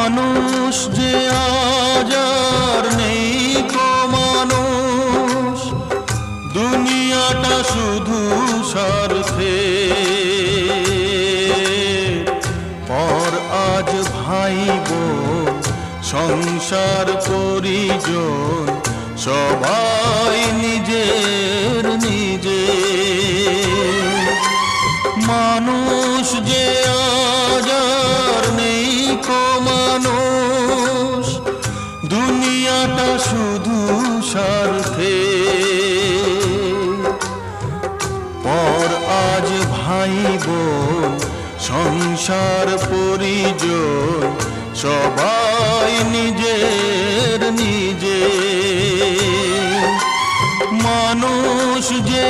মানুষ যে আজ আর নেই কো মানুষ, দুনিয়াটা শুধু স্বার্থে। পর আজ ভাই বোন সংসার পরিজন সবাই নিজের নিজে। মানুষ যে আজ আর নেই কো মানুষ, দুনিয়াটা শুধু স্বার্থে। পর আজ ভাই বোন সংসার পরিজন সবাই নিজের নিজে। মানুষ যে